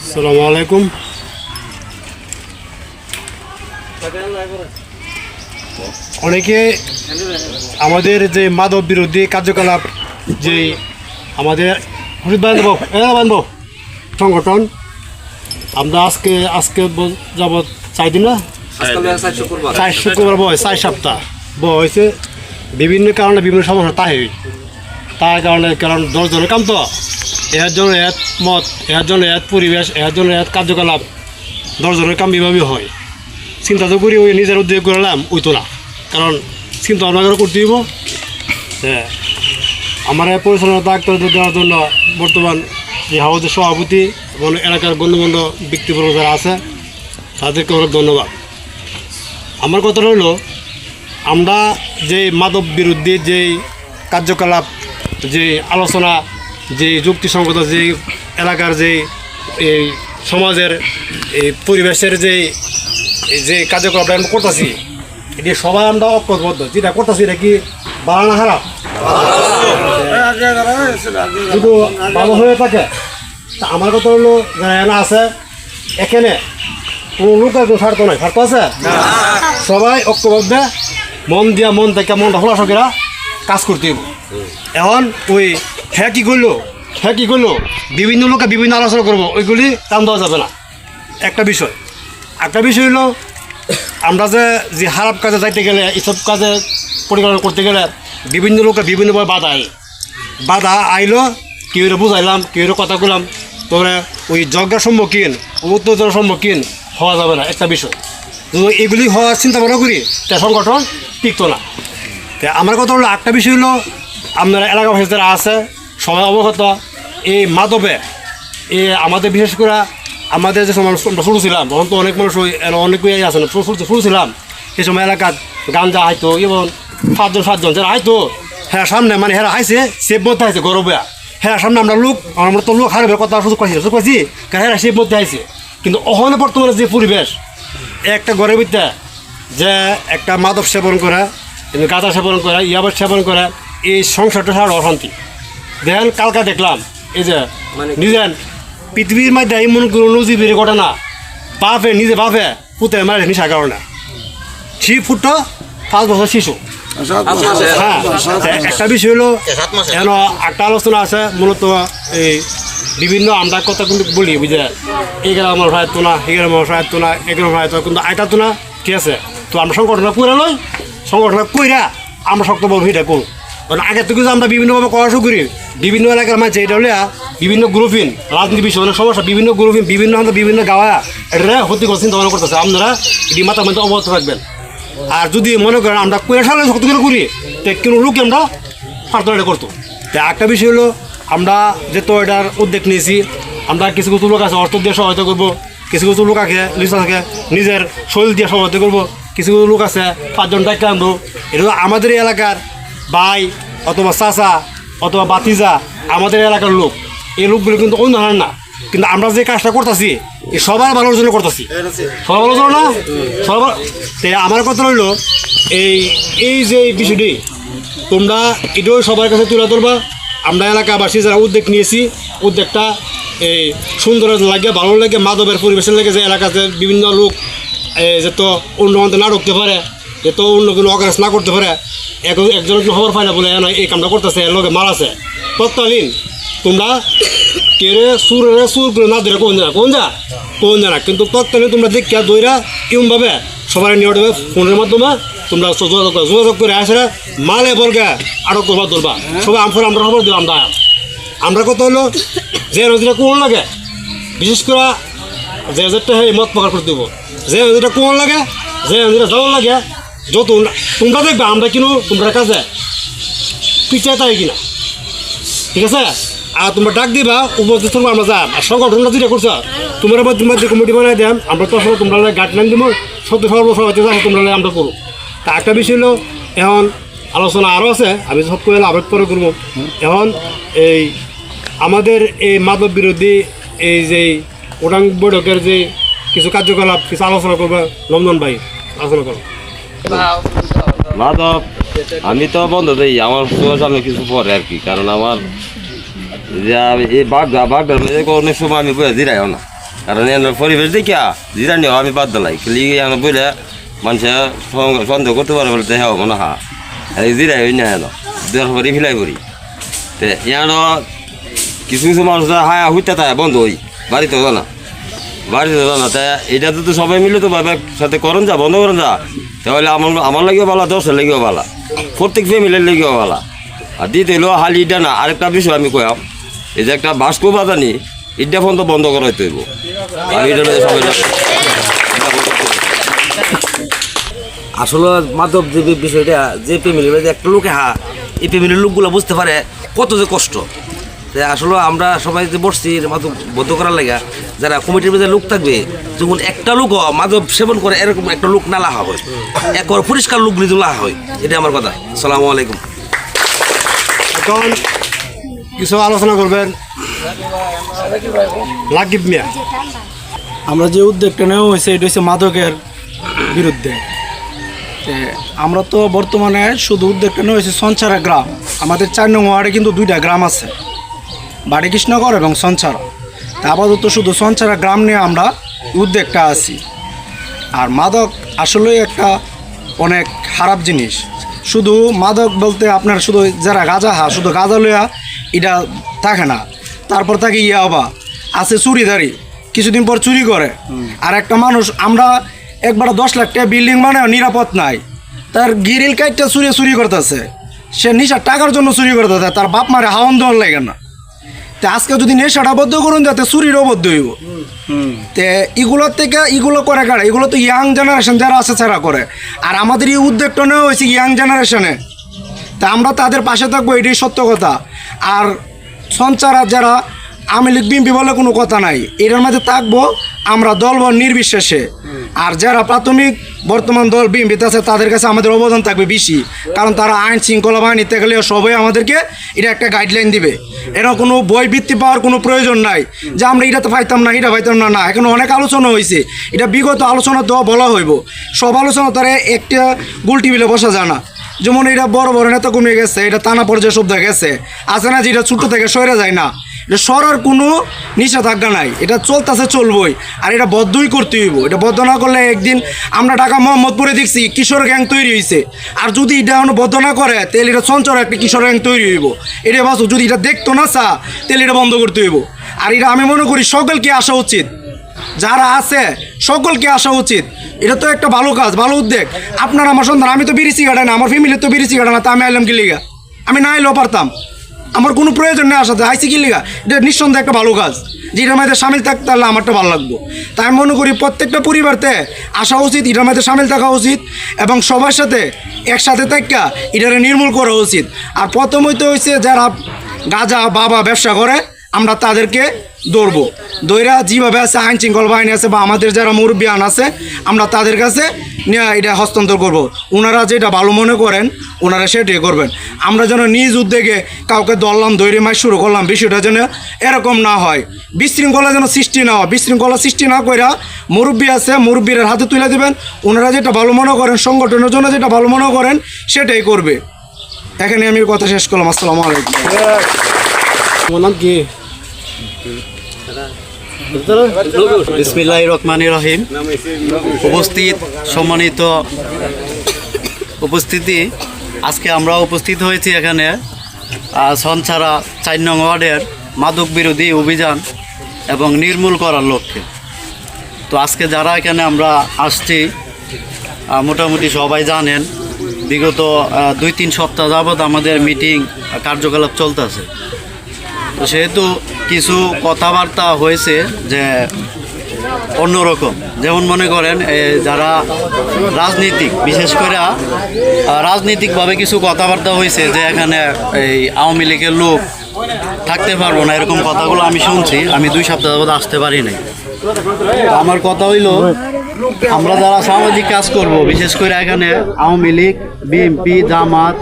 আসসালামু আলাইকুম। অনেকে আমাদের যে মাদক বিরোধী কার্যকলাপ, যে আমাদের বান্ধব সংগঠন, আমরা আজকে যাবৎ 4 দিন না 4 শুক্রবার বয় 4 সপ্তাহ হয়েছে। বিভিন্ন কারণে বিভিন্ন সমস্যা তার কারণে 10 জনের কাম তো এর জন্য এত মত, এর জন্য এত পরিবেশ, এর জন্য এত কার্যকলাপ 10 জনের কাম বিভাবে হয়। চিন্তা তো করি ওই নিজের উদ্যোগ করলাম ওই তো না, কারণ চিন্তা ভাবনা করে করতে দিব। হ্যাঁ, আমার পরিচালনা দায়িত্ব দেওয়ার জন্য বর্তমান যে হাউসের সভাপতি এবং এলাকার গণ্যমান্য ব্যক্তিবর্গ যারা আছে তাদেরকে অনেক ধন্যবাদ। আমার কথা হলো, আমরা যে মাদক বিরুদ্ধে যে কার্যকলাপ, যে আলোচনা, যে যুক্তিসঙ্গত, যে এলাকার যে এই সমাজের এই পরিবেশের যে কার্যকলাপ আমরা করতেছি, এটি সবাই আমরা ঐক্যবদ্ধ। যেটা করতেছি এটা কি ভালো না খারাপ? শুধু ভালো হয়ে থাকে। তা আমার কথা হলো, যারা এখানে আছে এখানে কোনো লোক একদম স্বার্থ নয়, স্বার্থ আছে সবাই ঐক্যবদ্ধ, মন দিয়া মন থেকে মনটা খোলাসকেরা কাজ করতে হইব। এখন ওই হ্যাঁ কি করলো বিভিন্ন লোকে বিভিন্ন আলোচনা করবো, ওইগুলি কাম দেওয়া যাবে না। একটা বিষয় হলো, আমরা যে খারাপ কাজে যাইতে গেলে, এইসব কাজে পরিচালনা করতে গেলে বিভিন্ন লোকে বিভিন্নভাবে বাধা আইলো, কেউ বুঝাইলাম, কেউ কথা বললাম, তোমরা ওই যজ্ঞার সম্মুখীন, উত্তেজনার সম্মুখীন হওয়া যাবে না। একটা বিষয়, যদি এগুলি হওয়ার চিন্তা ভাবনা করি তা সংগঠন টিকতো না। তা আমার কথা হলো, একটা বিষয় হলো, আপনারা এলাকাবাসী যারা আছে সবাই অবগত, এই মাদবে আমাদের বিশেষ করে আমাদের যে সময় আমরা শুরু ছিলাম, তখন তো অনেক মানুষ অনেকেই আছে না, শুরু ছিলাম সেই সময় এলাকার গাঞ্জা হাইতো এবং 5জন যারা হাইতো, হ্যাঁ সামনে মানে হ্যাঁ হাইছে সেব মধ্যে হাইছে গরবে, হ্যাঁ সামনে আমরা তো লোক হারবে কথা সুযোগ পাইছি হ্যাঁ সেব মধ্যে হাইছে। কিন্তু ওখানে বর্তমানে যে পরিবেশ, একটা ঘরের ভিতরে যে একটা মাদক সেবন করা, গাঁজা সেবন করা, ইয়াবার সেবন করা, এই সংসারটা সারা অশান্তি। দেখেন কালকা দেখলাম এই যে নিজের পৃথিবীর মধ্যে এমন কোনো নজিবের ঘটনা, নিজে বাপে পুতে মারে নিশা কারণে 3 ফুট 5 বছর শিশু। হ্যাঁ, একটা বিষয় হলো, এখন একটা আলোচনা আছে মূলত এই বিভিন্ন আমরা কথা কিন্তু বলি, বুঝে এই গেলে আমার ভাই তো না, এই গেলে আমার ভাই তো না, এগুলো ভাই তো কিন্তু আইটা তো না, ঠিক আছে। তো আমরা সংগঠনটা কইরা আমরা শক্তভাবে ভিড়া করুন। কারণ আগে থেকে আমরা বিভিন্নভাবে করা শুরু করি, বিভিন্ন এলাকার মাঝে এটা হলে বিভিন্ন গ্রুপিন রাজনীতি বিষয় অনেক সমস্যা, বিভিন্ন গ্রুপিন বিভিন্ন গাওয়া এটা হতে করে চিন্তা ভাবনা করতেছে। আপনারা এটি মাথার মধ্যে অবগত থাকবেন। আর যদি মনে করেন আমরা কইরা সালে শক্ত করে করি, তো কোনো লোক আমরা ফার্ত এটা করতো। তো একটা বিষয় হলো, আমরা যেহেতু এটার উদ্যোগ নিয়েছি, আমরা কিছু লোক আছে অর্থ দিয়ে সহায়তা করবো, কিছু লোক আছে লিস্ট থাকে নিজের শরীর দিয়ে সহায়তা করবো, কিছু লোক আছে 5 জন টাকা আনবো। এটা আমাদের এলাকার ভাই অথবা চাচা অথবা বাতিজা, আমাদের এলাকার লোক, এই লোকগুলো কিন্তু অন্য হয় না। কিন্তু আমরা যে কাজটা করতেছি এই সবার ভালোর জন্য করতেছি, সবার ভালোর জন্য না সবার। আমার কথা হইলো, এই যে বিষয়টি তোমরা এটাও সবার কাছে তুলে ধরবা। আমরা এলাকাবাসী যারা উদ্যোগ নিয়েছি, উদ্যোগটা এই সুন্দর লাগে, ভালো লাগে, মাদবের পরিবেশের লাগে, যে এলাকাতে বিভিন্ন লোক যত অন্য মন্ত্রে না ঢুকতে পারে, এত অন্য কোনো অগ্রাস না করতে পারে, একজনের খবর পায় না বলে এই কামটা করতেছে, এর লগে মার আছে তৎকালীন। তোমরা সুর করে না দিলে কোন জানা কিন্তু তৎকালীন তোমরা দেখিয়া দইরা এমনভাবে সবাই নিয়ে উঠবে ফোনের মাধ্যমে, তোমরা যোগাযোগ করে আসে মালে বলগে আটক করবা ধরবা সবাই আমরা খবর দেবো। আমরা কথা হলো, যে নদীটা কোন লাগে, বিশেষ করে যে নদীটা মত প্রকাশ করে দেবো, যে নদীটা কোন লাগে, যে নদীটা জল লাগে, যত তোমরা দেখবে আমরা কিনো তোমরা কাছে পিছিয়ে তাই কিনা, ঠিক আছে। আর তোমরা ডাক দিবা উপস্থিত করবো, আমরা যাম। আর সংগঠনটা যেটা করছো তোমরা মধ্যে কমিটি বানাই দিলাম, আমরা তো আসলে তোমরা গাইডলাইন দিব, সর্বসভাতে যাবো তোমরা আমরা করবো। তা একটা বিষয় হলো, এখন আলোচনা আরও আছে, আমি সব করে আবেগ পরে করবো। এখন এই আমাদের এই মাদক বিরোধী এই যে ওটাং বৈঠকের যে কিছু কার্যকলাপ, কিছু আলোচনা করবো। নন্দন ভাই আলোচনা করো। মাদক আমি তো বন্ধ দিই, আমার সামনে কিছু পরে আর কি, কারণ আমার যে এই বাঘটার মধ্যে অনেক সময় আমি বয়ে জিরাইও না, কারণ এর পরিবেশ দেখিয়া জিরানি আমি বাদ দিলাই লিগে আমি বলে মানুষে সন্দেহ করতে পারে বলে দেহ মনে হা এই জিরাই হই না এলো দেওয়ার পরে ফিলাই করি তো ইয়ান কিছু কিছু মানুষ হায়া হইতে থাকে বন্ধ হই বাড়িতে জানা তাই এটা তো সবাই মিলে তো ভাবে সাথে করেন যা বন্ধ করেন যা তাহলে আমার লাগেও ভালো দশের লাগেও ভালো প্রত্যেক ফ্যামিলির লাগেও ভালো আর দিতে হলো হালি এটা না আরেকটা বিষয় আমি কয়াম এই যে একটা বাষ্প বাজানি এটা ফোন তো বন্ধ করাই তৈব আর এটা সবাই আসলে মাদক যে বিষয়টা যে ফ্যামিলির মধ্যে একটা লোকে এই ফ্যামিলির লোকগুলো বুঝতে পারে কত যে কষ্ট আসলে আমরা সবাই যে বসছি মাদক বন্ধ করার লাগা যারা কমিটির মধ্যে লোক থাকবে যখন একটা লোক মাদক সেবন করে এরকম একটা লোক না লাহা হয় একবার পরিষ্কার লোক যদি লাহা হয় এটা আমার কথা। আসসালামু আলাইকুম। এখন কিছু আলোচনা করবেন লাকিব মিয়া। আমরা যে উদ্যোগটা নেওয়া হয়েছে এটা হচ্ছে মাদকের বিরুদ্ধে। আমরা তো বর্তমানে শুধু উদ্যোগটা নেওয়া হয়েছে সঞ্চারা গ্রাম, আমাদের 4 নং ওয়ার্ডে কিন্তু 2টা গ্রাম আছে, বাড়িকৃষ্ণগর এবং সঞ্চারা। তা আপাতত শুধু সঞ্চারা গ্রাম নিয়ে আমরা উদ্যোগটা আছি। আর মাদক আসলে একটা অনেক খারাপ জিনিস। শুধু মাদক বলতে আপনার শুধু যারা গাঁজা শুধু গাঁজা লইয়া এটা থাকে না, তারপর থাকে ইয়াবা আছে, চুরিদারি কিছুদিন পর চুরি করে। আর একটা মানুষ আমরা একবার 10 লাখ টাকা বিল্ডিং মানে নিরাপদ নাই, তার গিরিল কাইটটা চুরি করতেছে, সে নেশার টাকার জন্য চুরি করতেছে, তার বাপ মারে হাওন দেওয়ার লাগে না। তো আজকে যদি নেশাটা বদ্ধ করুন যাতে চুরিরও বদ্ধ হইব। তে এগুলোর থেকে এগুলো করে কারা, এগুলো তো ইয়াং জেনারেশন যারা আছে তারা করে। আর আমাদের এই উদ্যোগটা নেওয়া হয়েছে ইয়াং জেনারেশনে, তা আমরা তাদের পাশে থাকবো, এটাই সত্য কথা। আর সঞ্চারা যারা আওয়ামী লীগ বিএনপি বলে কোনো কথা নাই, এটার মধ্যে থাকবো আমরা দলবল নির্বিশেষে। আর যারা প্রাথমিক বর্তমান দল বিএনপিতে আছে তাদের কাছে আমাদের অবদান থাকবে বেশি, কারণ তারা আইন শৃঙ্খলা বাহিনীতে গেলে সবাই আমাদেরকে এটা একটা গাইডলাইন দিবে। এরা কোনো বই বৃত্তি পাওয়ার কোনো প্রয়োজন নাই যে আমরা এটা তো পাইতাম না, এটা পাইতাম না। এখন অনেক আলোচনা হয়েছে, এটা বিগত আলোচনা তো বলা হইব, সব আলোচনা তারা একটা গোল টেবিলে বসা যায় না। যেমন এটা বড় বড় নেতা কমে গেছে, এটা টানা পর্যায়ে শব্দ গেছে, আছে না যে এটা ছোটো থেকে সরে যায় না, এটা সরার কোনো নিষেধাজ্ঞা নাই, এটা চলতেছে চলবই। আর এটা বদ্ধই করতে হইব, এটা বদ্ধ না করলে একদিন আমরা ঢাকা মোহাম্মদপুরে দেখছি কিশোর গ্যাং তৈরি হয়েছে, আর যদি এটা বদ্ধ না করে তাহলে এটা সঞ্চয় একটা কিশোর গ্যাং তৈরি হইব। এটা বাসু যদি এটা দেখতো না তাহলে এটা বন্ধ করতে হইব। আর এটা আমি মনে করি সকলকে আসা উচিত, যারা আছে সকলকে আসা উচিত। এটা তো একটা ভালো কাজ, ভালো উদ্যোগ। আপনার আমার সন্তান, আমি তো বিড়ি সিগারেট না, আমার ফ্যামিলির তো বিড়ি সিগারেট না, তা আমি আইলাম কি লিগা? আমি না এলেও পারতাম, আমার কোনো প্রয়োজন নেই আসাতে, আইসি কি লিগা? এটা নিঃসন্দেহে একটা ভালো কাজ, যেটার মধ্যে সামিল থাকতে পারলে আমারটা ভালো লাগবো। তাই আমি মনে করি প্রত্যেকটা পরিবারতে আসা উচিত, এটার মধ্যে সামিল থাকা উচিত, এবং সবার সাথে একসাথে থাকা এটারে নির্মূল করা উচিত। আর প্রথমত হয়েছে যারা গাঁজা বাবা ব্যবসা করে, আমরা তাদেরকে ধরবো, দইরা যেভাবে আছে আইন শৃঙ্খলা বাহিনী আছে বা আমাদের যারা মুরব্বিয়ান আছে, আমরা তাদের কাছে নিয়ে এটা হস্তান্তর করব। ওনারা যেটা ভালো মনে করেন ওনারা সেটাই করবেন। আমরা যেন নিজ উদ্যোগে কাউকে ধরলাম, দৈরে মাস শুরু করলাম, বিষয়টা যেন এরকম না হয়, বিশৃঙ্খলা যেন সৃষ্টি না হয়। বিশৃঙ্খলা সৃষ্টি না করে মুরব্বী আছে, মুরব্বীর হাতে তুলে দেবেন, ওনারা যেটা ভালো মনে করেন, সংগঠনের জন্য যেটা ভালো মনে করেন সেটাই করবে। এখানে আমি কথা শেষ করলাম। আসসালামু আলাইকুম। তোমার নাম কি? বিসমিল্লাহির রহমানির রহিম। উপস্থিত সম্মানিত উপস্থিতি, আজকে আমরা উপস্থিত হয়েছি এখানে সঞ্চারা 4 নং ওয়ার্ডের মাদক বিরোধী অভিযান এবং নির্মূল করার লক্ষ্যে। তো আজকে যারা এখানে আমরা আসছি মোটামুটি সবাই জানেন, বিগত 2-3 সপ্তাহ যাবৎ আমাদের মিটিং কার্যকলাপ চলতেছে। তো সেহেতু কিছু কথাবার্তা হয়েছে যে অন্যরকম, যেমন মনে করেন যারা রাজনীতিক, বিশেষ করে রাজনীতিকভাবে কিছু কথাবার্তা হয়েছে যে এখানে এই আওয়ামী লীগের লোক থাকতে পারবো না, এরকম কথাগুলো আমি শুনছি। আমি 2 সপ্তাহ যাবৎ আসতে পারি নাই। আমার কথা হইল, আমরা যারা সামাজিক কাজ করব, বিশেষ করে এখানে আওয়ামী লীগ, বিএনপি, জামাত,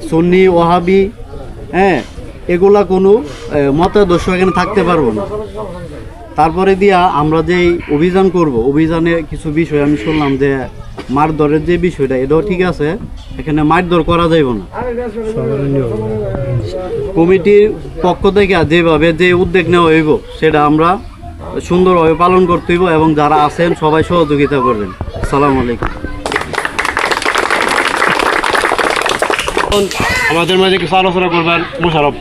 সুন্নি, ওহাবি, এগুলা কোনো মতাদর্শ এখানে থাকতে পারবো না। তারপরে দিয়া আমরা যেই অভিযান করব, অভিযানে কিছু বিষয় আমি শুনলাম যে মারধরের যে বিষয়টা, এটাও ঠিক আছে, এখানে মারধর করা যাইব না। কমিটির পক্ষ থেকে যেভাবে যে উদ্যোগ নেওয়া হইব সেটা আমরা সুন্দরভাবে পালন করতে হইব এবং যারা আছেন সবাই সহযোগিতা করবেন। আসসালামু আলাইকুম। এখন আমাদের মাঝে কিছু আলোচনা করবেন মোশারফ।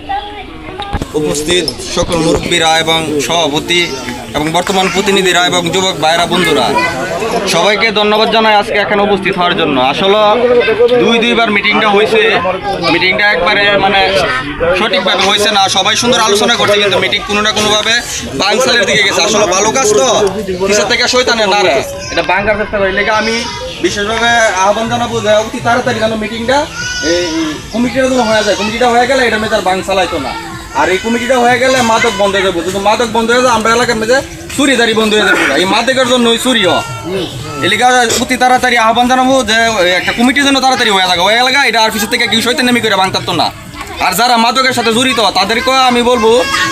উপস্থিত সকল মুরব্বীরা এবং সভাপতি এবং বর্তমান প্রতিনিধিরা এবং যুবক ভাইরা বন্ধুরা, সবাইকে ধন্যবাদ জানাই আজকে এখানে উপস্থিত হওয়ার জন্য। আসলে দুইবার মিটিংটা হয়েছে, মিটিংটা একবারে মানে সঠিকভাবে হয়েছে না, সবাই সুন্দর আলোচনা করছে কিন্তু মিটিং কোনো না কোনোভাবে বাংসালের দিকে গেছে। আসলে ভালো কাজ তো কিসের থেকে শয়তানের না রে, এটা বাঙ্গার চেষ্টা করি লেগে আমি বিশেষভাবে আহ্বান জানাবো যে অতি তাড়াতাড়ি যেন মিটিংটা এই কমিটিটা যেন হয়ে যায়। কমিটিটা হয়ে গেলে এটা মেয়েদের বাং চালাইতো না, আর এই কমিটিটা হয়ে গেলে মাদক বন্ধ হয়ে যাবো। যদি মাদক বন্ধ হয়ে যায় আমরা এলাকার মধ্যে চুরিদারি বন্ধ হয়ে যাবো। এই মাদকের জন্য ওই চুরিও এলাকা অতি তাড়াতাড়ি আহ্বান জানাবো যে একটা কমিটির জন্য তাড়াতাড়ি হয়ে থাকে, ওই এলাকা এটা আর পিছের থেকে কেউ সইতে নেমে করে ভাঙতারতো না। আর যারা মাদকের সাথে জড়িত তাদেরকেও আমি বলবো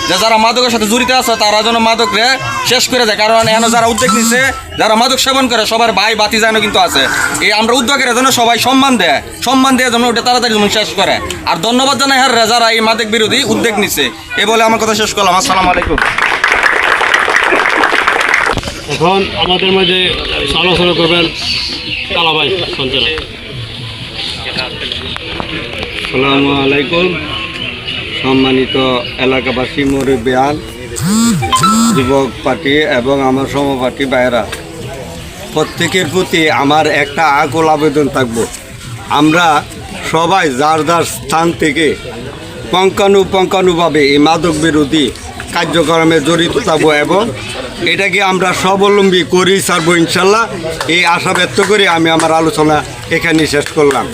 যে যারা মাদকের সাথে জড়িত আছে তারা যেন মাদকরে শেষ করে দেয়। কারণ এখন যারা উদ্যোগ নিচ্ছে, যারা মাদক সেবন করে সবার ভাই বাতি যেন কিন্তু আছে, এই আমরা উদ্যোগের যেন সবাই সম্মান দেয় যেন ওটা তাড়াতাড়ি যেন শেষ করে। আর ধন্যবাদ জানাই হ্যাঁ যারা এই মাদক বিরোধী উদ্যোগ নিচ্ছে। এই বলে আমার কথা শেষ করলাম। আসসালামু আলাইকুম। এখন আমাদের মাঝে আলোচনা করবেন কালাভাই সঞ্চালক। আসসালামু আলাইকুম। সম্মানিত এলাকাবাসী, মুরব্বিয়ান, যুবক পার্টি এবং আমার সহপাঠী ভাইয়েরা, প্রত্যেকের প্রতি আমার একটা আকুল আবেদন থাকবো, আমরা সবাই যার যার স্থান থেকে পঙ্কানুভাবে এই মাদক বিরোধী কার্যক্রমে জড়িত থাকবো এবং এটাকে আমরা স্বাবলম্বী করেই ছাড়বো ইনশাল্লাহ। এই আশা ব্যক্ত করে আমি আমার আলোচনা এখানে শেষ করলাম।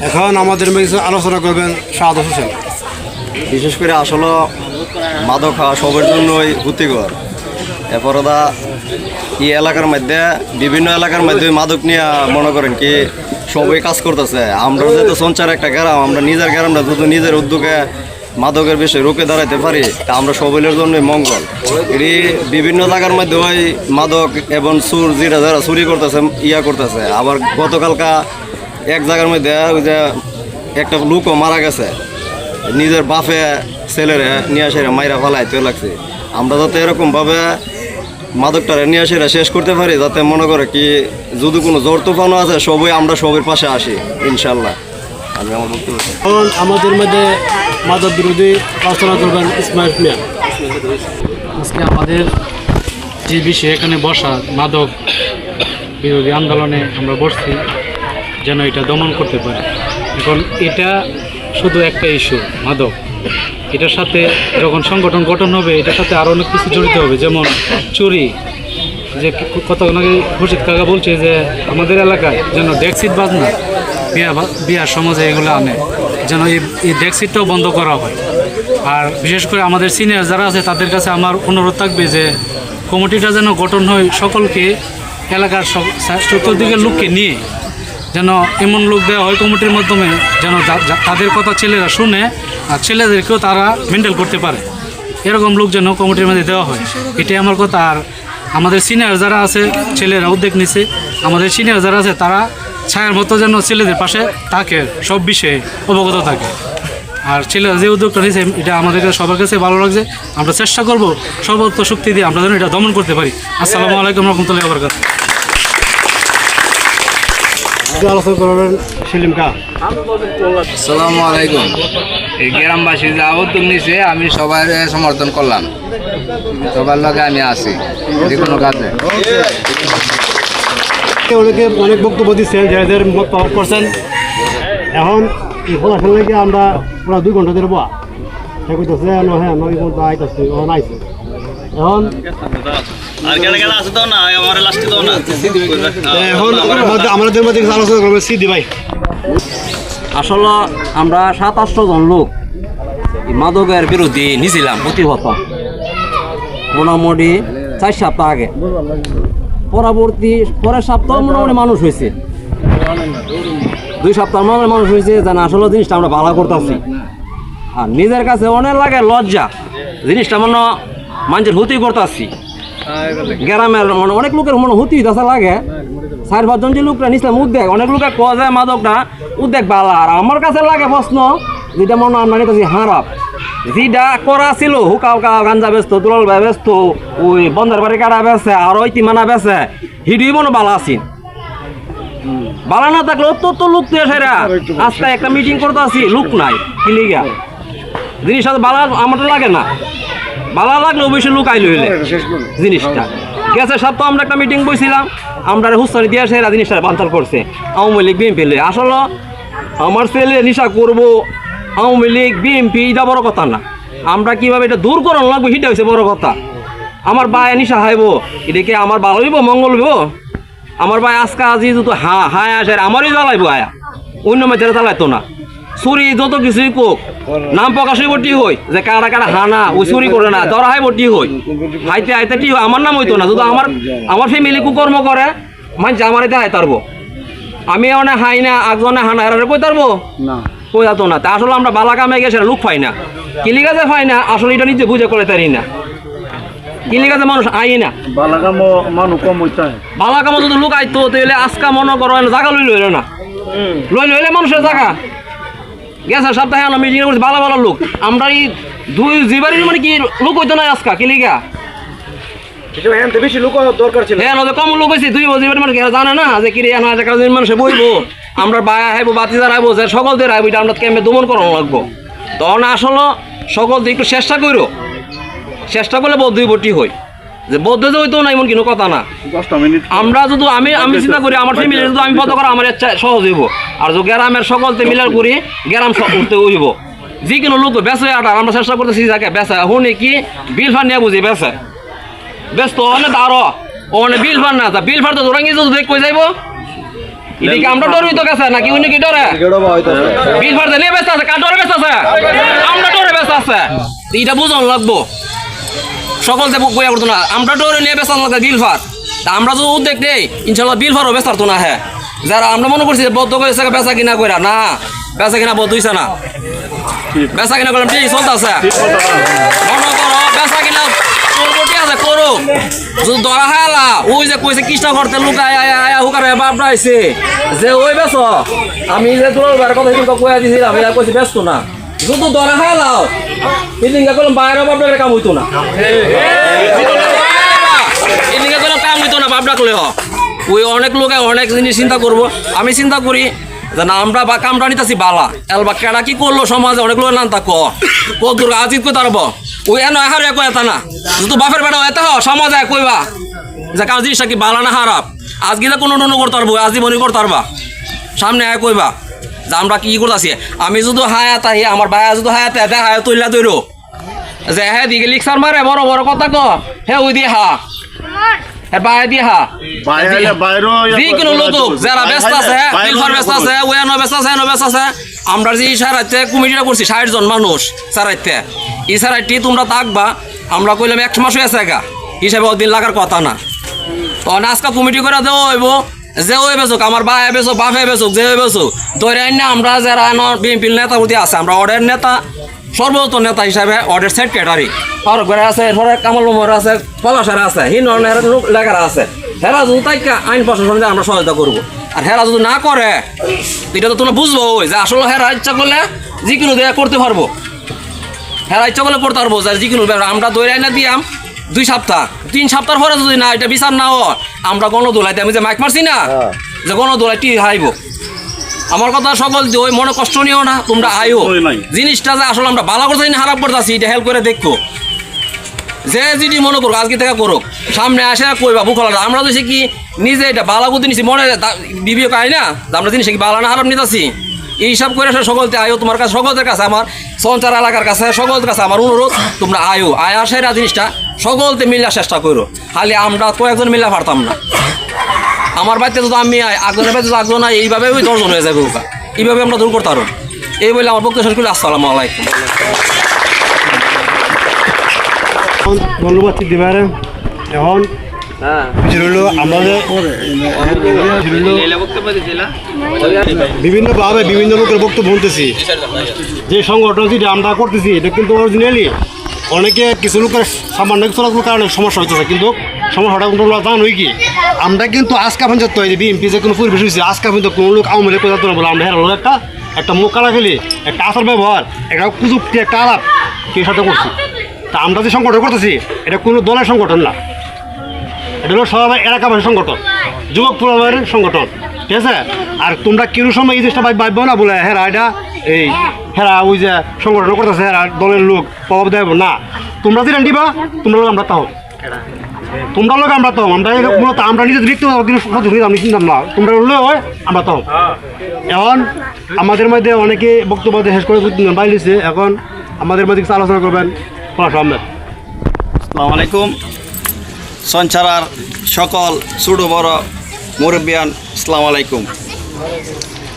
এখন আমাদের মাঝে আলোচনা করবেন শাহাদ হোসেন। বিশেষ করে আসলে মাদক খাওয়া সবার জন্যই ক্ষতিকর। এরপরে এই এলাকার মধ্যে বিভিন্ন এলাকার মধ্যে মাদক নিয়ে মনে করেন কি সবাই কাজ করতেছে। আমরা যেহেতু সঞ্চার একটা গ্রাম, আমরা নিজের গ্রামটা যদি নিজের উদ্যোগে মাদকের বিষয়ে রুখে দাঁড়াইতে পারি তা আমরা সবাইয়ের জন্যই মঙ্গল। এটি বিভিন্ন জায়গার মধ্যে ওই মাদক এবং সুর যারা চুরি করতেছে করতেছে। আবার গতকালকা এক জায়গার মধ্যে ওই যে একটা লোকও মারা গেছে, নিজের বাপে ছেলেরে নিয়ে আসে মাইরা ফালাইতে লাগছে। আমরা যাতে এরকমভাবে মাদকটারে নিয়ে আসে শেষ করতে পারি, যাতে মনে করে কি যদি কোনো জোর তুফানও আছে সবই আমরা সবের পাশে আসি ইনশাল্লাহ। আমি আমার বক্তব্য এখন আমাদের মধ্যে মাদক বিরোধী আলোচনা করবেন ইসমাইল মিয়া। আজকে আমাদের যে বিষয়ে এখানে বসা মাদক বিরোধী আন্দোলনে আমরা বসছি যেন এটা দমন করতে পারি। এখন এটা শুধু একটা ইস্যু মাদক, এটার সাথে যখন সংগঠন গঠন হবে এটার সাথে আরও অনেক কিছু জড়িত হবে, যেমন চুরি। যে কতক্ষণ আগে খুরশিদ কাকা বলছে যে আমাদের এলাকায় যেন ডেক্সিট বাজনা বিয়ার সমাজে এগুলো আনে, যেন এই ডেক্সিটটাও বন্ধ করা হয়। আর বিশেষ করে আমাদের সিনিয়র যারা আছে তাদের কাছে আমার অনুরোধ থাকবে যে কমিটিটা যেন গঠন হয় সকলকে, এলাকার চতুর্দিকের লোককে নিয়ে যেন এমন লোক দেওয়া হয় কমিটির মাধ্যমে যেন তাদের কথা ছেলেরা শুনে আর ছেলেদেরকেও তারা মেনটেন করতে পারে, এরকম লোক যেন কমিটির মধ্যে দেওয়া হয়। এটাই আমার কথা। আর আমাদের সিনিয়র যারা আছে, ছেলেরা উদ্যোগ নিচ্ছে, আমাদের সিনিয়র যারা আছে তারা ছায়ার মতো যেন ছেলেদের পাশে থাকে, সব বিষয়ে অবগত থাকে। আর ছেলেরা যে উদ্যোগটা নিয়েছে এটা আমাদের সবার কাছে ভালো লাগছে। আমরা চেষ্টা করব সর্বোচ্চ শক্তি দিয়ে আমরা যেন এটা দমন করতে পারি। আসসালামু আলাইকুম রহমতুল্লাহি ওয়া বারাকাতুহু। আলোচনা করবেন সেলিম কা। আসসালামু আলাইকুম। এই গ্রামবাসী যা উদ্যোগ নিছে আমি সবাই সমর্থন করলাম, সবার লগে আমি আছি যে কোনো কাজে। অনেকে অনেক বক্তব্য দিচ্ছেন, যাদের মত প্রকাশ করছেন। এখন এই ফলাফল লাগে আমরা পুরো 2 ঘন্টা ধরে বয়া সে কইতেছে হ্যাঁ নয় পর্যন্ত আইতেছে এখন আইছে। এখন এখন আমাদের মধ্যে আলোচনা করবেন সিদ্ধি ভাই। আসলে আমরা 2700 জন লোক মাদকের বিরুদ্ধে নিয়েছিলাম প্রতিহত মোটামুটি 4 সপ্তাহ আগে। পরের সপ্তাহ মোটামুটি মানুষ হয়েছে, 2 সপ্তাহ মানুষ হয়েছে যেন আসলে জিনিসটা আমরা ভালো করতেছি। আর নিজের কাছে অনেক লাগে লজ্জা, জিনিসটা মনে মানুষের হতি করতেছি। গ্রামের মানে অনেক লোকের মনে হতি দাসা লাগে। 4-5 জন যে লোকরা নিছিলাম উদ্যোগ, অনেক লোকের কোয়া যায় মাদকটা উদ্যোগ ভালো। আর আমার কাছে লাগে প্রশ্ন যেটা মনে আমরা নিতেছি হারাপ, যেটা করা ছিল হুকা হুকা গাঞ্জা ব্যস্ত দুলাল ভাই ব্যস্ত ওই বন্ধার বাড়ি কাটা বেছে আর ওই তিমানা বেছে হিডুই মনে বালা আছেন বালা না থাকলে অত লোক দিয়ে সেরা আজকে একটা মিটিং করতে আসি লোক নাই কি লিগা জিনিসটা বালা আমার লাগে না বালা লাগলে অবশ্যই লোক আইলে হইলে জিনিসটা গেছে সপ্তাহ আমরা একটা মিটিং বসছিলাম আমরা হুস্তানি দিয়ে সেরা জিনিসটা বাঞ্চাল করছে আওয়ামী লীগ বিএনপি আসলে আমার ছেলে নিশা করবো আওয়ামী লীগ বিএনপি এটা বড় কথা না আমরা কিভাবে এটা দূর করানো লাগবো সেটা হচ্ছে বড় কথা আমার বায় নিশা হাইব এটাকে আমার ভালো হইব মঙ্গল হইব আমার ভাই আজকে আজি যদি হায় আসে আমারই জ্বালাইবো আয়া অন্য মেয়েদের জ্বালাইতো না চুরি যত কিছুই কোক নাম প্রকাশই বটি হই যে কারা কারা হানা ওই চুরি করে না ধরা হয় বটি হই হাইতে হাইতে টি আমার নাম হইতো না যদি আমার ফ্যামিলি কুকর্ম করে মানছে আমার এতে হাই তারবো আমি অনেক হাই না একজনে হানা এরা কই তারবো না কই যাতো না তা আসলে আমরা বালা কামে গেছে লোক পাই না কিলি গাছে পাই না আসলে এটা নিজে বুঝে করে তারি না কিলি গাছে মানুষ আই না বালা কামো যদি লোক আইতো তাহলে আজকা মনে করো জায়গা লইলে না লইলে মানুষের জায়গা গেছে সপ্তাহে আমরা মিটিং করছি ভালো ভালো লোক আমরা এই দুই জিবারের মানে কি লোক হইতো না আজকা কিলিগা বেশি লোক দরকার ছিল হ্যাঁ নয় কম লোক হয়েছে দুই জিবারের মানে জানে না যে কিরে মানুষে বইবো আমরা বায়া আইবো বাতিদার আইবো যে সকলদের আইবো এটা আমরা ক্যাম্পে দমন করানো লাগবো তখন আসলে সকল একটু চেষ্টা করো চেষ্টা করলে বদ্ধই বটি হই যে বদ্ধ যে হইতো না এমন কোনো কথা না আমরা যদি আমি চিন্তা করি আমার ফ্যামিলি যদি আমি পদ করা আমার সহজ হইব আর যে গ্রামের সকলতে মিলার করি গ্রাম উঠতে হইব যে কোনো লোক বেঁচে আটার আমরা চেষ্টা করতেছি যাকে বেঁচে শুনে কি বিল ফার নিয়ে বুঝি বেঁচে ব্যস্ত অনেক আরো অনেক বিল ফার না বিল ফার তো ধরাঙ্গি যদি কই যাইব এদিকে আমরা ডরই তো গেছে নাকি উনি কি ডরে বিল ফার নিয়ে ব্যস্ত আছে কার ডরে ব্যস্ত আছে আমরা ডরে ব্যস্ত আছে এটা বুঝন লাগবো সকল যে বইয়া করতো না আমরা ডরে নিয়ে বেসার লাগবে বিল ফার তা আমরা যদি উদ্যোগ নেই ইনশাল্লাহ বিল ফারও বেসারতো না হ্যাঁ যারা আমরা মনে করছি বদ্ধ করেছে বেচা কিনা কইরা না বেচা কিনা বদ্ধ হইছে না বেচা কিনা করলাম ঠিক চলতেছে মনে করো বেচা কিনা করবটি আছে করো যদি ধরা হালা ওই যে কইছে কৃষ্ণ ঘরতে লুকায় আয়া হুকার বাপরা আইছে যে ওই বেচ আমি যে তোর কথা কিন্তু কইয়া দিছিলাম এরা কইছে ব্যস্ত না যদি ধরা হালাও এদিকে করলাম বাইরে বাপরা কাম হইতো না এদিকে করলাম কাম হইতো না বাপ ডাকলে ওই অনেক লোকে অনেক জিনিস চিন্তা করবো আমি চিন্তা করি যে না আমরা বা কামটা নিতেছি বালা এলবা কেডা কি করলো সমাজে অনেক লোকের নাম তা কদুর আজিত কই তারব ওই এন হার এক এত না যদি বাপের বেটা এত সমাজে কইবা যে কাজ জিনিসটা কি বালা না খারাপ আজকে তো কোনো টনো করতে পারবো আজীবনই করতে পারবা সামনে আয় কইবা যে আমরা কি করতেছি আমি যদি হায়াত আহি আমার ভাইয়া যদি হায়াত দেখা হায় তুইলা তৈরো যে হ্যাঁ দিকে লিক্সার মারে বড় বড় কথা ক হ্যাঁ ওই দিয়ে হা হ্যাঁ বাইরে দিয়ে হা যিকোনো লোক যারা ব্যস্ত আছে বিলফার ব্যস্ত আছে ওয়ানো ব্যস্ত আছে এনো ব্যস্ত আছে আমরা যে সারাইতে কমিটিটা করছি ৬০ জন মানুষ সারাইতে এই সারাইটি তোমরা থাকবা আমরা কইলাম ১ মাস হয়েছে গা হিসাবে দিন লাগার কথা না তখন আজকে কমিটি করে দেওয়া হইব যে ওই বেচুক আমার ভাই বেচুক বাপে বেচুক যে বেচুক ধরে আইন না আমরা যারা বিএনপির নেতা প্রতি আছে আমরা অর্ডার নেতা সর্বোচ্চ নেতা হিসাবে অর্ডার সেক্রেটারি ফারুক বেড়া আছে কামাল মোমর আছে পলাশারা আছে হিন্দু লেখারা আছে হেরা যদি তাই আইন প্রশাসনে আমরা সহায়তা করবো আর হেরা যদি না করে এটা তো তোমরা বুঝবো যে আসলে হেরা ইচ্ছা করলে যিকোনো দেয়া করতে পারবো হেরা ইচ্ছা করলে করতে পারবো যে যিকোনো আমরা দৈরাই না দিয়াম 2 সপ্তাহ 3 সপ্তাহ পরে যদি না এটা বিচার না হয় আমরা গণদোলাইতে আমি যে মাইক মারছি না যে গণদোলাইটি হাইব আমার কথা সকল ওই মনে কষ্ট নিও না তোমরা আইও জিনিসটা যে আসলে আমরা ভালো করতে খারাপ করতেছি এটা হেল্প করে দেখো যে যেটি মনে করো আজকে থেকে করো সামনে আসে কইবা বুকলা আমরা তো কি নিজে এটা বালা বুদ্ধি নিছি মনে বিবেক আই না আমরা জিনিস কি বালা না খারাপ নিতেছি এই সব করে সকলতে আয়ো তোমার কাছে সকলের কাছে আমার সঞ্চার এলাকার কাছে সকলের কাছে আমার অনুরোধ তোমরা আয়ো আয়া সেরা জিনিসটা সকলতে মিলার চেষ্টা করো খালি আমরা কয়েকজন মিলা পারতাম না আমার বাড়িতে যদি আমি একজনের বাড়িতে একজন এইভাবে ওই 10 জন হয়ে যাবে ওকা এইভাবে আমরা দূর করতে পারো এই বলে আমার বক্তব্য শেষ করি আসসালামু আলাইকুম ধন্যবাদ দিবারে এখন আমাদের বিভিন্নভাবে বিভিন্ন লোকের বক্তব্য বলতেছি যে সংগঠন যেটা আমরা করতেছি এটা কিন্তু অরিজিনালি অনেকে কিছু লোকের সামান্য চলাচল কারণে সমস্যা হইতেছে কিন্তু সমস্যাটা কিন্তু জানোই কি আমরা কিন্তু আজকা পর্যন্ত বিএনপি যে কোনো পরিবেশ হয়েছে আজকা পর্যন্ত কোনো লোক আওয়ামী লীগ করতে না বলে আমরা হেরালো একটা মুখ কালা খেলি একটা আচার ব্যবহার একটা প্রযুক্তি একটা আলাপ কে সাথে করছি। তা আমরা যে সংগঠন করতেছি এটা কোনো দলের সংগঠন না, এটা হলো সবাই এলাকাবাসী সংগঠন, যুবক পরিবারের সংগঠন, ঠিক আছে। আর তোমরা কেউ সময় এই জিনিসটা ভাববো না বলে হেরা এটা এই হেরা ওই যে সংগঠন করতেছে হেরা দলের লোক প্রভাব দেব না। তোমরা যেটা দিবা তোমরা লোক আমরা তাও, তোমরা লোক আমরা তো আমরা মূলত আমরা নিজে লিখতে আমি চিন্তাম না, তোমরা হলেও হয় আমরা তাও। এখন আমাদের মধ্যে অনেকে বক্তব্য শেষ করে বাইরেছে, এখন আমাদের মধ্যে কিছু আলোচনা করবেন পলাশ আহমেদ। আসসালামু আলাইকুম। সঞ্চারার সকল ছোটো বড় মুরব্বিয়ান আসসালামু আলাইকুম।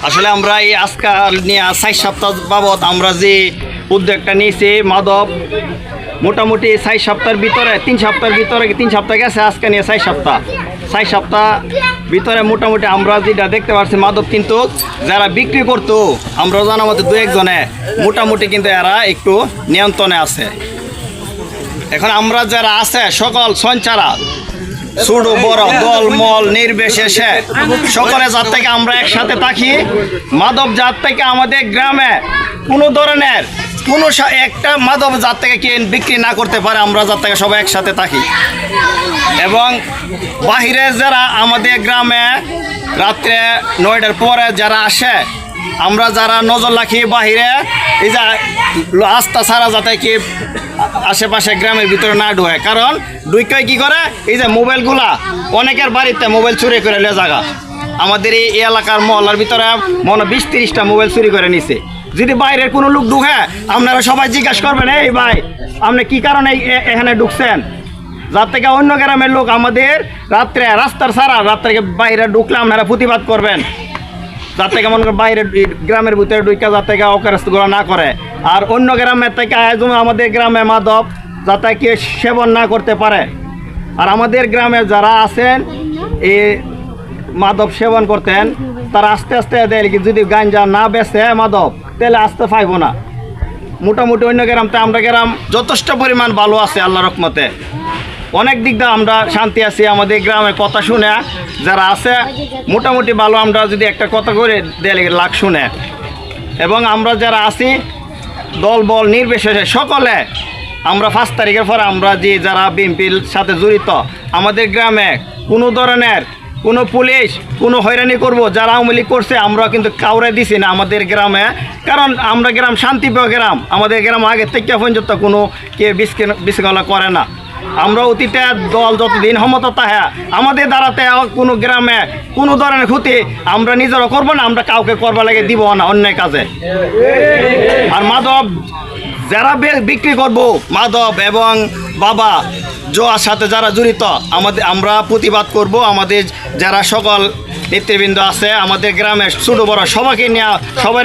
আসলে আমরা এই আজকাল নিয়ে 4 সপ্তাহ বাবদ আমরা যে উদ্যোগটা নিয়েছি মাদক, মোটামুটি 4 সপ্তাহের ভিতরে 3 সপ্তাহের ভিতরে 3 সপ্তাহ গেছে, আজকে নিয়ে 4 সপ্তাহ ভিতরে মোটামুটি আমরা যেটা দেখতে পাচ্ছি মাদক কিন্তু যারা বিক্রি করতো আমরা জানা মতো 2-1 জনে মোটামুটি কিন্তু এরা একটু নিয়ন্ত্রণে আছে। এখন আমরা যারা আছে সকল সঞ্চারা ছোট বড় দল মল নির্বিশেষে সকলে যার থেকে আমরা একসাথে থাকি, মাদক জাত থেকে আমাদের গ্রামে কোনো ধরনের কোনো একটা মাদক জাত থেকে বিক্রি না করতে পারে, আমরা যার থেকে সবাই একসাথে থাকি। এবং বাহিরে যারা আমাদের গ্রামে রাত্রে 9টার পরে যারা আসে আমরা যারা নজর রাখি বাহিরে এই যে আস্থা ছাড়া যাতে কি আশেপাশে গ্রামের ভিতরে না ঢোকে, কারণ ঢুকে কি করে এই যে মোবাইলগুলা অনেকের বাড়িতে মোবাইল চুরি করে নিয়ে জায়গা, আমাদের এই এলাকার মহল্লার ভিতরে মনে 20-30টা মোবাইল চুরি করে নিছে। যদি বাইরের কোনো লোক ঢুকে আপনারা সবাই জিজ্ঞাসা করবেন এই ভাই আপনি কি কারণে এখানে ঢুকছেন, যার থেকে অন্য গ্রামের লোক আমাদের রাত্রে রাস্তার ছাড়া রাত্রে বাইরে ঢুকলে আপনারা প্রতিবাদ করবেন, যার থেকে মনে করেন বাইরে গ্রামের ভিতরে ঢুকে যার থেকে অকারগুলো না করে। আর অন্য গ্রামের থেকে আয়োজন আমাদের গ্রামে মাদক যাতে কি সেবন না করতে পারে। আর আমাদের গ্রামে যারা আছেন এই মাদক সেবন করতেন তারা আস্তে আস্তে দেয় কি যদি গাঞ্জা না বেচে মাদক তাহলে আসতে পাইব না। মোটামুটি অন্য গ্রামতে আমরা গ্রাম যথেষ্ট পরিমাণ ভালো আছে আল্লাহর রহমতে, অনেক দিক দিয়ে আমরা শান্তি আছি। আমাদের গ্রামের কথা শুনে যারা আছে মোটামুটি ভালো, আমরা যদি একটা কথা করে দেয় লাখ শুনে। এবং আমরা যারা আছি দল বল নির্বিশেষে সকলে আমরা 5 তারিখের পরে আমরা যে যারা বিএনপির সাথে জড়িত আমাদের গ্রামে কোনো ধরনের কোনো পুলিশ কোনো হয়রানি করব যারা আওয়ামী লীগ করছে আমরা কিন্তু কাউরে দিছি না আমাদের গ্রামে, কারণ আমরা গ্রাম শান্তিপ্রিয় গ্রাম, আমাদের গ্রাম আগে থেকে পর্যন্ত কোনো কে বিশৃঙ্খলা করে না। আমরা অতীতে দল যতদিন ক্ষমতা তাহা আমাদের দ্বারাতে কোনো গ্রামে কোনো ধরনের ক্ষতি আমরা নিজেরা করবো না, আমরা কাউকে করবার লাগে দিব না অন্যায় কাজে। আর মাদক যারা বিক্রি করব মাদক এবং বাবা জোয়ার সাথে যারা জড়িত আমরা প্রতিবাদ করব। আমাদের যারা সকল নেতৃবৃন্দ আছে আমাদের গ্রামের ছোটো বড় সবাইকে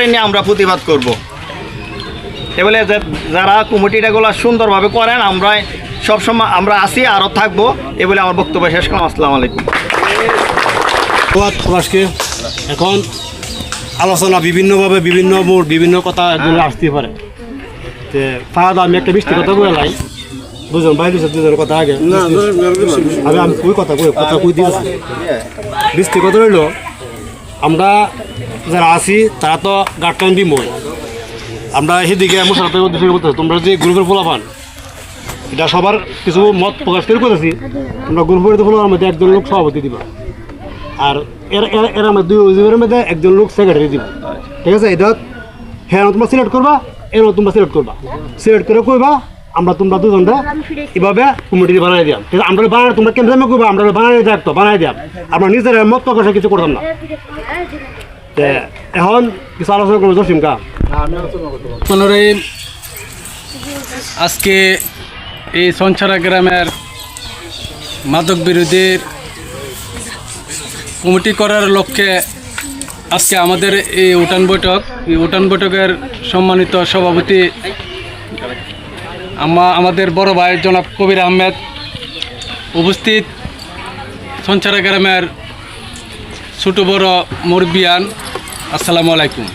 নিয়ে আমরা প্রতিবাদ করব। এবারে যারা কমিটিটাগুলো সুন্দরভাবে করেন আমরা সবসময় আমরা আসি আরও থাকবো, এ বলে আমার বক্তব্য শেষ করলাম। আসসালামু আলাইকুম। পলাশকে এখন আলোচনা বিভিন্নভাবে বিভিন্ন মোড় বিভিন্ন কথা আসতে পারে। যে ফাহাদ আমি একটা বৃষ্টি কথা বলে লাই দুজন বাইরে দুজনের কথা আগে আমি ওই কথা কই দিয়েছি। বৃষ্টি কথা রইল আমরা যারা আছি তারা তো গার্ডটাইন বিময়, আমরা সেদিকে মুসাফের উদ্দেশ্যে করতেছি। তোমরা যে গ্রুপের ফলাফান এটা সবার কিছু মত প্রকাশ করে করেছি, তোমরা গ্রুপের ফলাফার মধ্যে একজন লোক সভাপতি দিবা, আর এর মধ্যে 2 মধ্যে একজন লোক সেক্রেটারি দিবা, ঠিক আছে। এটা হ্যাঁ তোমরা সিলেক্ট করবা, এরও তোমরা সিলেক্ট করবা, সিলেক্ট করে কইবা আমরা তোমরা দুজনটা এভাবে কমিটি বানাই দিলাম, ঠিক আছে। আমরা বানাই তোমরা কেন্দ্রে কইবা আমরা বানাই থাকতো বানাই দিলাম, আমরা নিজের মত প্রকাশে কিছু করতাম না। এখন কিছু আলোচনা করবো জসিম কা আজকে এই সঞ্চারা গ্রামের মাদক বিরোধীর কমিটি করার লক্ষ্যে আজকে আমাদের এই উঠান বৈঠকের সম্মানিত সভাপতি আমাদের বড় ভাই জনাব কবির আহমেদ, উপস্থিত সঞ্চারা গ্রামের ছোটো বড় মুরব্বিয়ান, আসসালামু আলাইকুম।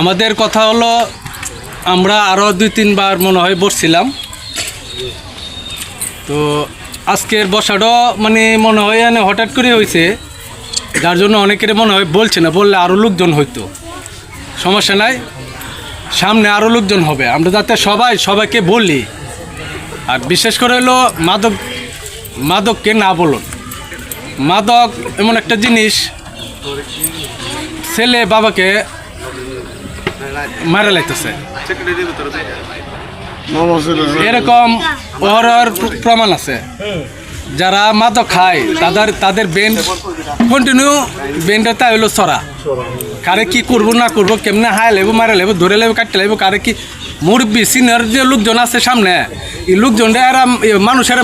আমাদের কথা হলো আমরা আরও 2-3 বার মনে হয় বসছিলাম, তো আজকের বসাটাও মানে মনে হয় হঠাৎ করে হয়েছে, যার জন্য অনেকের মনে হয় বলছে না, বললে আরও লোকজন হইতো, সমস্যা নাই। সামনে আরও লোকজন হবে, আমরা যাতে সবাইকে বলি। আর বিশেষ করে হলো মাদককে না বলুন। মাদক এমন একটা জিনিস, ছেলে বাবাকে মারা লাইতেছে, এরকম ওর প্রমাণ আছে। যারা মাদক খায় তাদের ব্রেন কন্টিনিউ ব্রেনটা তাই হলো ছড়া, কারে কি করবো না করবো, কেমনে হায় লেবো মারা লেবো ধরে লেবো কাটতে লেবো, কারে কি মুরব্বী সিনিয়র যে লোকজন আছে সামনে, এই লোকজনটা এরা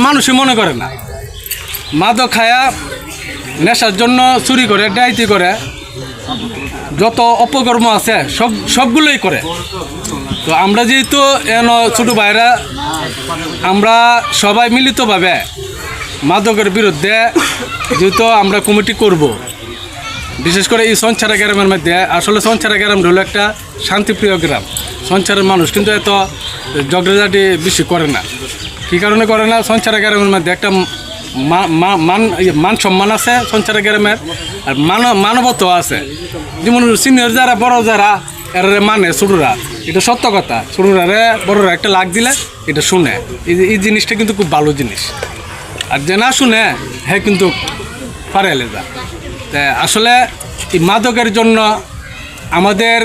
মানুষই মনে করে না। মাদক খায়া নেশার জন্য চুরি করে, ডাইতি করে, যত অপকর্ম আছে সবগুলোই করে। তো আমরা যেহেতু ছোটো ভাইরা আমরা সবাই মিলিতভাবে মাদকের বিরুদ্ধে যেহেতু আমরা কমিটি করব, বিশেষ করে এই সঞ্চারা গ্রামের মধ্যে, আসলে সঞ্চারা গ্রাম হলো একটা শান্তিপ্রিয় গ্রাম। সঞ্চারের মানুষ কিন্তু এত ঝগড়াঝাটি বেশি করে না। কী কারণে করে না? সঞ্চারা গ্রামের মধ্যে একটা মান সম্মান আছে সঞ্চারা গ্রামের, আর মানবত্ব আছে। যেমন সিনিয়র যারা বড় যারা এরা মানে ছোটরা, এটা সত্য কথা। ছোটরারে বড়রা একটা লাগ দিলে এটা শুনে, এই জিনিসটা কিন্তু খুব ভালো জিনিস। আর যে না শুনে হ্যাঁ কিন্তু পারে যা। তাই আসলে এই মাদকের জন্য আমাদের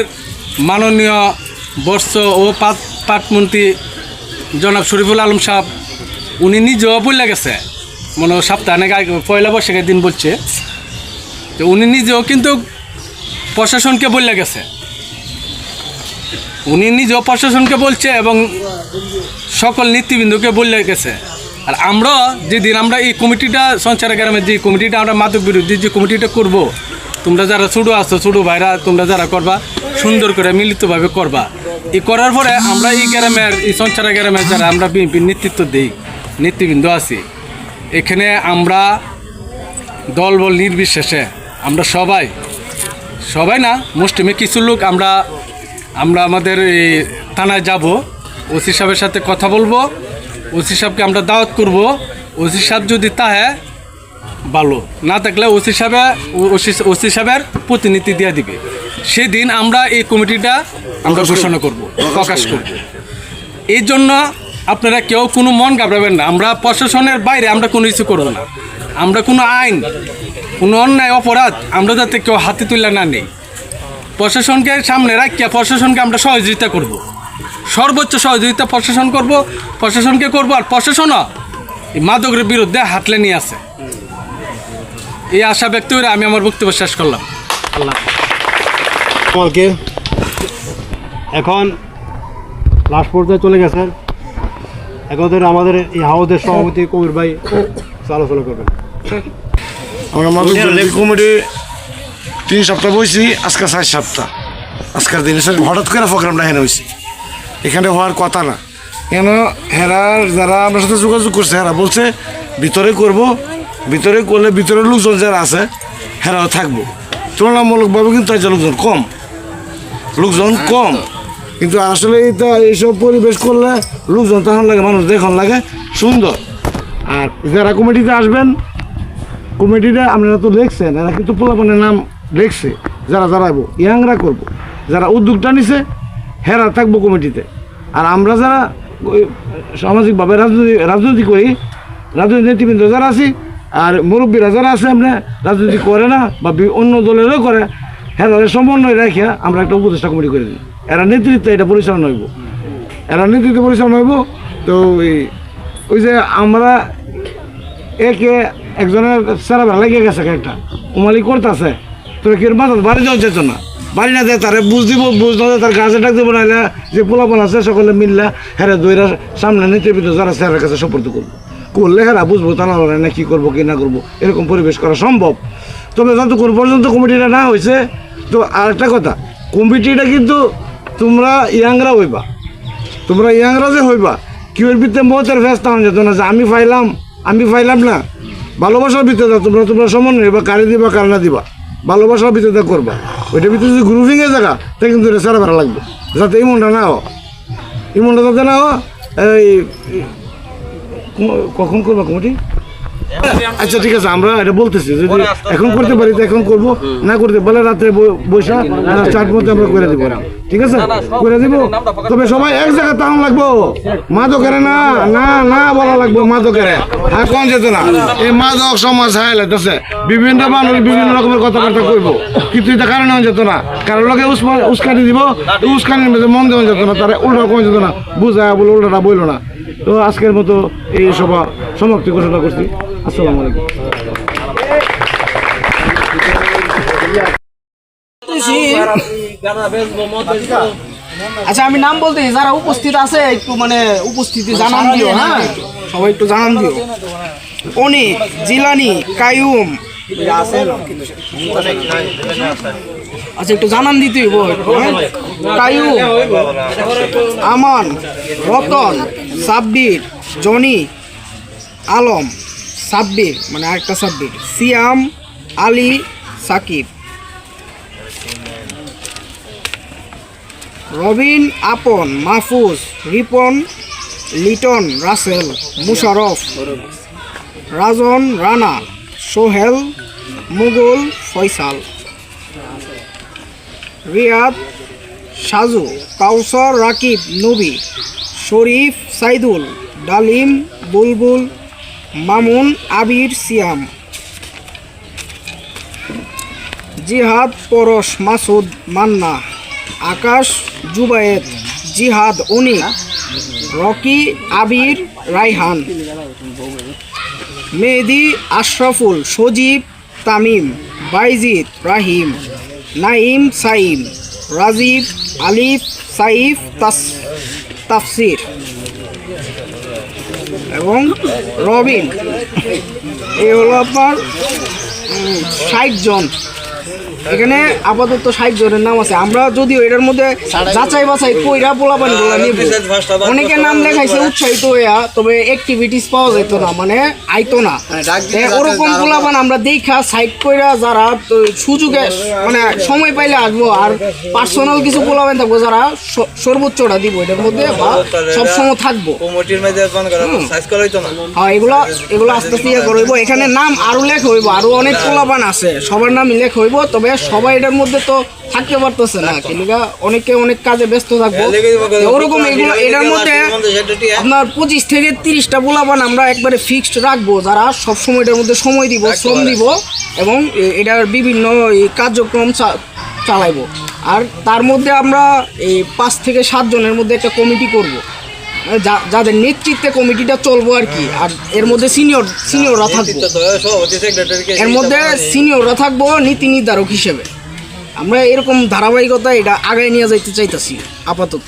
মাননীয় বর্ষ ও পাটমন্ত্রী জনাব শরীফুল আলম সাহেব উনি নিজেও বলে গেছে, মনে সপ্তাহে পয়লা বৈশাখের দিন বলছে, তো উনি নিজেও কিন্তু প্রশাসনকে বলে গেছে, উনি নিজেও প্রশাসনকে বলছে এবং সকল নেতৃবৃন্দকে বলে গেছে। আর আমরা যেদিন আমরা এই কমিটিটা সঞ্চারা গ্রামের যে কমিটিটা আমরা মাদক বিরোধী যে কমিটিটা করব, তোমরা যারা ছোটো আছো ছোটো ভাইরা তোমরা যারা করবা সুন্দর করে মিলিতভাবে করবা। এই করার পরে আমরা এই গ্রামের এই সঞ্চারা গ্রামের যারা আমরা বিএনপির নেতৃত্ব দিই নেতৃবৃন্দ আছি, এখানে আমরা দলবল নির্বিশেষে আমরা সবাই না মুষ্টিমে কিছু লোক আমরা আমাদের এই থানায় যাব, ওসি সাহেবের সাথে কথা বলবো, ওসি সাহেবকে আমরা দাওয়াত করব। ওসি সাহেব যদি তাহে ভালো, না থাকলে ওসি সাহেবের প্রতিনিধি দিয়ে দিবে। সেদিন আমরা এই কমিটিটা আমরা ঘোষণা করব, প্রকাশ করব। এই জন্য আপনারা কেউ কোনো মন ঘাবড়াবেন না। আমরা প্রশাসনের বাইরে আমরা কোনো কিছু করব না। আমরা কোনো আইন, কোনো অন্যায় অপরাধ আমরা যাতে কেউ হাতে তুলে না নেই, প্রশাসনকে সামনে রাখিয়া প্রশাসনকে আমরা সহযোগিতা করব, সর্বোচ্চ সহযোগিতা প্রশাসনকে করব। আর প্রশাসনও এই মাদকের বিরুদ্ধে হাতলে নিয়ে আছে, এই আশা ব্যক্ত করে আমি আমার বক্তব্য শেষ করলাম। আমাকে এখন লাস্ট পর্যায়ে চলে গেছেন, এখন আমাদের এই হাউসের সভাপতি কবির ভাই আলোচনা করবেন। আমরা মাদক কমিটি 3 সপ্তাহ বসছি, আজকে 4 সপ্তাহ। আজকের দিনে স্যার হঠাৎ করে প্রোগ্রামটা এখানে হয়েছে, এখানে হওয়ার কথা না। কেন হেরার যারা আমার সাথে যোগাযোগ করছে হেরা বলছে ভিতরে করব, ভিতরে করলে ভিতরের লোকজন যারা আছে হেরাও থাকবো। তুলনামূলকভাবে কিন্তু লোকজন কম, কিন্তু আসলে এটা এইসব পরিবেশ করলে লোকজন তখন লাগে, মানুষ দেখুন লাগে সুন্দর। আর যারা কমিটিতে আসবেন, কমিটিটা আপনারা তো দেখছেন, এরা কিন্তু পোলাপানের নাম দেখছে, যারা দাঁড়াবো ইয়াংরা করবো, যারা উদ্যোগটা নিছে হেরা থাকবো কমিটিতে। আর আমরা যারা সামাজিকভাবে রাজনীতি করি, রাজনৈতিক নেতৃবৃন্দ যারা আছি আর মুরব্বীরা যারা আছে, আমরা রাজনীতি করে না বা অন্য দলেরও করে, হ্যাঁ সমন্বয় রাখিয়া আমরা একটা উপদেষ্টা কমিটি করে দিই। এরা নেতৃত্ব এটা পরিচালনা হইব, তো ওই যে আমরা একজনের সারা বেলা লেগে গেছে একটা উমালি করতেছে, তো কি মাথা বাড়ি যাওয়া যেত না, বাড়ি না দেয় তারে বুঝ দিব, বুঝ না তার গাছে ডাক দেবো, নাহলে যে পোলাপন আছে সকলে মিললে হেরা দইরা সামনে নেতৃবৃন্দ যারা স্যারের কাছে সুপর্দ করলে হেরা বুঝবো তা না কী করবো কি না করবো, এরকম পরিবেশ করা সম্ভব। তবে যতক্ষণ পর্যন্ত কমিটিটা না হয়েছে, তো আর একটা কথা, কমিটিটা কিন্তু তোমরা ইয়াংরা যে হইবা কেউ ভিতরে মতের ফেস তাহলে যেত না যে আমি পাইলাম না। ভালোবাসার ভিতরে তোমরা সমন্বয় বা কারি দিবা কার না দিবা, ভালোবাসার ভিতরে করবা। ওইটার ভিতরে যদি গ্রুপিংয়ের জায়গা তা কিন্তু এটা সারা ভাড়া লাগবে, যাতে ইমনটা না হয়, যাতে না হয়। এই কখন করবা কমিটি? আচ্ছা ঠিক আছে, আমরা এটা বলতেছি যদি এখন করতে পারি তো এখন করবো, না করতে পারলে রাত্রে বৈশা 4টার মধ্যে আমরা করে দিব, ঠিক আছে করে দিব। তবে সবাই এক জায়গায় তাহলে লাগবো, মাদকের না না না বলা লাগবো, মাদকের হ্যাঁ কোন যেত না। এই মাদক সমাজ হাইলাইতেছে, বিভিন্ন মানুষ বিভিন্ন রকমের কথাবার্তা কইবো, কিন্তু এটা কারণে যেত না, কারণ লোকে উস্কানি দিব, উস্কানির মধ্যে মন দেওয়া যেত না, তারা উল্টা কোন যেত না, বুঝায় বলে উল্টাটা বললো না। তো আজকের মতো এই সভা সমাপ্তি ঘোষণা করছি। আসসালামু আলাইকুম। আচ্ছা আমি নাম বলতে যারা উপস্থিত আছে একটু মানে উপস্থিতি জানান দিও, হ্যাঁ সবাই একটু জানান দিও। অনিক, জিলানি, কায়ুম, আচ্ছা একটু জানান দিতে হইব। কায়ুম, আমান, রতন, সাব্বির, জনি, আলম, সাব্বির মানে আরেকটা সাব্বির, সিয়াম, আলী, সাকিব, রবিন, আপন, মাহফুজ, রিপন, লিটন, রাসেল, মুশারফ, রাজন, রানা, সোহেল, মুগল, ফয়সাল, রিয়াদ, সাজু, কাউসর, রাকিব, নবী, শরীফ, সাইদুল, ডালিম, বুলবুল, মামুন, আবির, সিয়াম, জিহাদ, পরশ, মাসুদ, মান্না, আকাশ, জুবায়েদ, জিহাদ, অনিক, রকি, আবির, রাইহান, মেহেদি, আশরাফুল, সজীব, তামিম, বাইজিদ, রাহিম, নাইম, সাইম, রাজীব, আলিফ, সাইফ, তাফসির এবং রবিন। এই হলো আপনার 60 জন। এখানে আপাতত 60 জনের নাম আছে। আমরা যদিও এটার মধ্যে যাচাই বাছাই কইরা পোলাপানিগুলো নিব, অনেকের নাম লেখাইছে উৎসাহিত হইয়া, তবে অ্যাক্টিভিটিস পাওয়া যেত না, মানে আইতো না। ওরকম পোলাপান আমরা দেখা সাইড কইরা যারা সুযোগে মানে সময় পাইলে আসবো, আর পার্সোনাল কিছু পোলাপান থাকবো যারা সর্বোচ্চটা দিব এটার মধ্যে বা সবসময় থাকবো। হ্যাঁ এগুলো আস্তে আস্তে ইয়ে করবো। এখানে নাম আরো লেখ হইব, আরো অনেক পোলাপান আছে, সবার নাম লেখ হইব, তবে সবাই এটার মধ্যে তো থাকতে পারতেছে না, কিন্তু অনেকে অনেক কাজে ব্যস্ত থাকবো। ওরকম এগুলো এটার মধ্যে আপনার 25 থেকে 30টা পোলাপান আমরা একবারে ফিক্সড রাখবো, যারা সবসময় এটার মধ্যে সময় দিব, শ্রম দিব এবং এটার বিভিন্ন কার্যক্রম চালাইবো। আর তার মধ্যে আমরা এই 5 থেকে 7 জনের মধ্যে একটা কমিটি করব, যাদের নেতৃত্বে কমিটিটা চলবো আর কি। আর এর মধ্যে সিনিয়ররা থাকবো, এর মধ্যে সিনিয়ররা থাকবো নীতি নির্ধারক হিসেবে। আমরা এরকম ধারাবাহিকতা এটা আগায় নিয়ে যাইতে চাইতেছি আপাতত।